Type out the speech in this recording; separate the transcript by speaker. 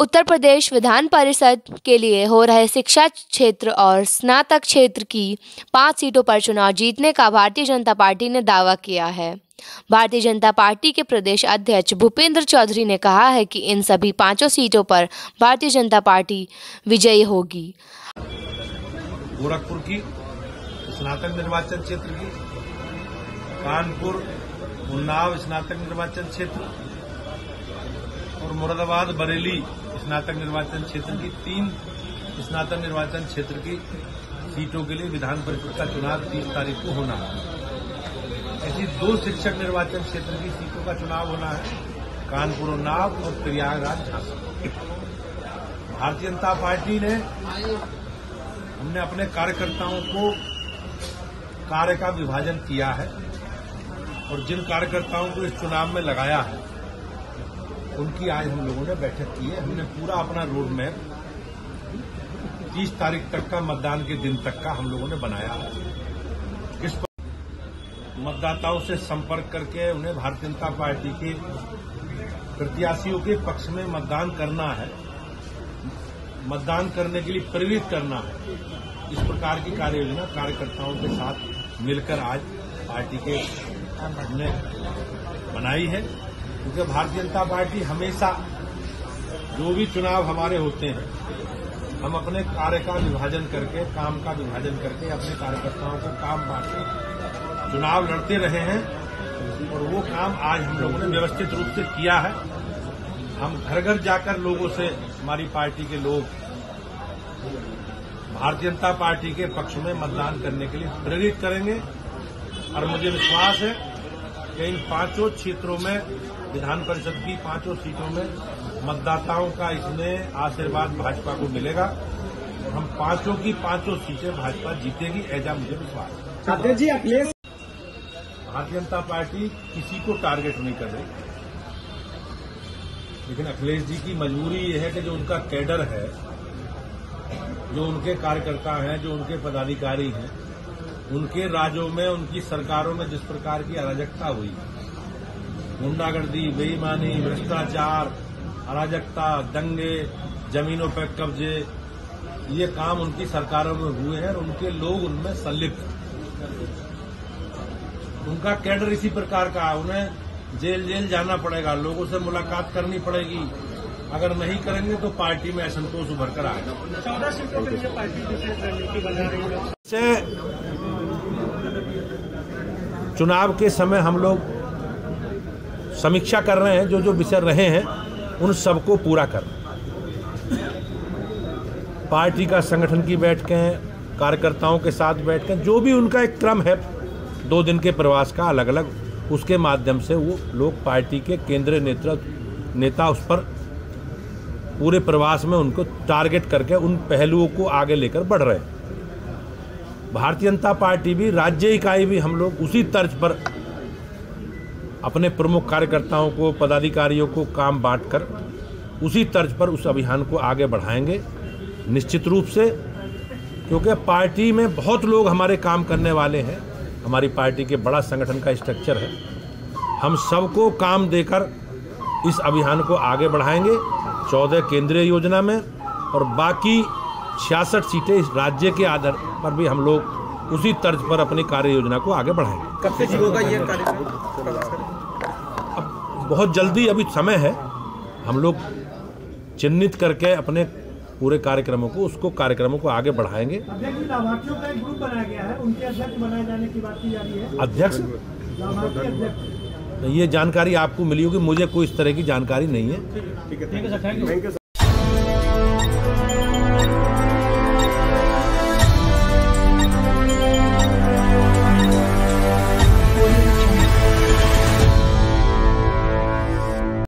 Speaker 1: उत्तर प्रदेश विधान परिषद के लिए हो रहे शिक्षा क्षेत्र और स्नातक क्षेत्र की 5 सीटों पर चुनाव जीतने का भारतीय जनता पार्टी ने दावा किया है। भारतीय जनता पार्टी के प्रदेश अध्यक्ष भूपेंद्र चौधरी ने कहा है कि इन सभी 5 सीटों पर भारतीय जनता पार्टी विजयी होगी।
Speaker 2: गोरखपुर की स्नातक निर्वाचन क्षेत्र की, कानपुर उन्नाव स्नातक निर्वाचन क्षेत्र और मुरादाबाद बरेली स्नातक निर्वाचन क्षेत्र की 3 स्नातक निर्वाचन क्षेत्र की सीटों के लिए विधान परिषद का चुनाव 30 तारीख को होना है। ऐसी 2 शिक्षक निर्वाचन क्षेत्र की सीटों का चुनाव होना है, कानपुर उन्नाव और प्रयागराज झांसी। भारतीय जनता पार्टी ने हमने अपने कार्यकर्ताओं को कार्य का विभाजन किया है और जिन कार्यकर्ताओं को इस चुनाव में लगाया है उनकी आज हम लोगों ने बैठक की है। हमने पूरा अपना रोड मैप 30 तारीख तक का, मतदान के दिन तक का हम लोगों ने बनाया है। इस पर मतदाताओं से संपर्क करके उन्हें भारतीय जनता पार्टी के प्रत्याशियों के पक्ष में मतदान करना है, मतदान करने के लिए प्रेरित करना है। इस प्रकार की कार्य योजना कार्यकर्ताओं के साथ मिलकर आज पार्टी के हमने बनाई है, क्योंकि भारतीय जनता पार्टी हमेशा जो भी चुनाव हमारे होते हैं हम अपने कार्य का विभाजन करके, काम का विभाजन करके अपने कार्यकर्ताओं को काम बांटकर चुनाव लड़ते रहे हैं और वो काम आज हम लोगों ने व्यवस्थित रूप से किया है। हम घर घर जाकर लोगों से, हमारी पार्टी के लोग भारतीय जनता पार्टी के पक्ष में मतदान करने के लिए प्रेरित करेंगे और मुझे विश्वास है कि इन 5 क्षेत्रों में, विधान परिषद की 5 सीटों में मतदाताओं का इसमें आशीर्वाद भाजपा को मिलेगा और हम 5 की 5 सीटें भाजपा जीतेगी, ऐसा मुझे विश्वास है।
Speaker 3: अध्यक्ष जी, अखिलेश
Speaker 2: भारतीय जनता पार्टी किसी को टारगेट नहीं कर रही, लेकिन अखिलेश जी की मजबूरी ये है कि जो उनका कैडर है, जो उनके कार्यकर्ता हैं, जो उनके पदाधिकारी हैं, उनके राज्यों में, उनकी सरकारों में जिस प्रकार की अराजकता हुई, गुंडागर्दी, बेईमानी, भ्रष्टाचार, अराजकता, दंगे, जमीनों पर कब्जे, ये काम उनकी सरकारों में हुए हैं और उनके लोग उनमें संलिप्त। उनका कैडर इसी प्रकार का है, उन्हें जेल जाना पड़ेगा, लोगों से मुलाकात करनी पड़ेगी। अगर नहीं करेंगे तो पार्टी में असंतोष उभर कर आएगा।
Speaker 3: 14 सीटों के लिए पार्टी विशेष रणनीति बना रही है।
Speaker 2: चुनाव के समय हम लोग समीक्षा कर रहे हैं, जो जो विषय रहे हैं उन सबको पूरा कर। पार्टी का संगठन की बैठकें, कार्यकर्ताओं के साथ बैठकें, जो भी उनका एक क्रम है 2 दिन के प्रवास का अलग अलग, उसके माध्यम से वो लोग पार्टी के केंद्रीय नेता उस पर पूरे प्रवास में उनको टारगेट करके उन पहलुओं को आगे लेकर बढ़ रहे हैं। भारतीय जनता पार्टी भी, राज्य इकाई भी हम लोग उसी तर्ज पर अपने प्रमुख कार्यकर्ताओं को, पदाधिकारियों को काम बांटकर उसी तर्ज पर उस अभियान को आगे बढ़ाएंगे निश्चित रूप से, क्योंकि पार्टी में बहुत लोग हमारे काम करने वाले हैं। हमारी पार्टी के बड़ा संगठन का स्ट्रक्चर है, हम सबको काम देकर इस अभियान को आगे बढ़ाएंगे 14 केंद्रीय योजना में, और बाकी 66 सीटें इस राज्य के आधार पर भी हम लोग उसी तर्ज पर अपनी कार्य योजना को आगे बढ़ाएंगे।
Speaker 3: कब से शुरू होगा ये कार्यक्रम?
Speaker 2: अब बहुत जल्दी, अभी समय है, हम लोग चिन्हित करके अपने पूरे कार्यक्रमों को आगे बढ़ाएंगे।
Speaker 3: लाभार्थियों का एक ग्रुप बनाया गया है, उनके अध्यक्ष बनाए जाने की बात की जा रही है।
Speaker 2: अध्यक्ष,
Speaker 3: अध्यक्ष
Speaker 2: ये जानकारी आपको मिली होगी, मुझे कोई इस तरह की जानकारी नहीं है।
Speaker 3: ठीक है सर, थैंक यू।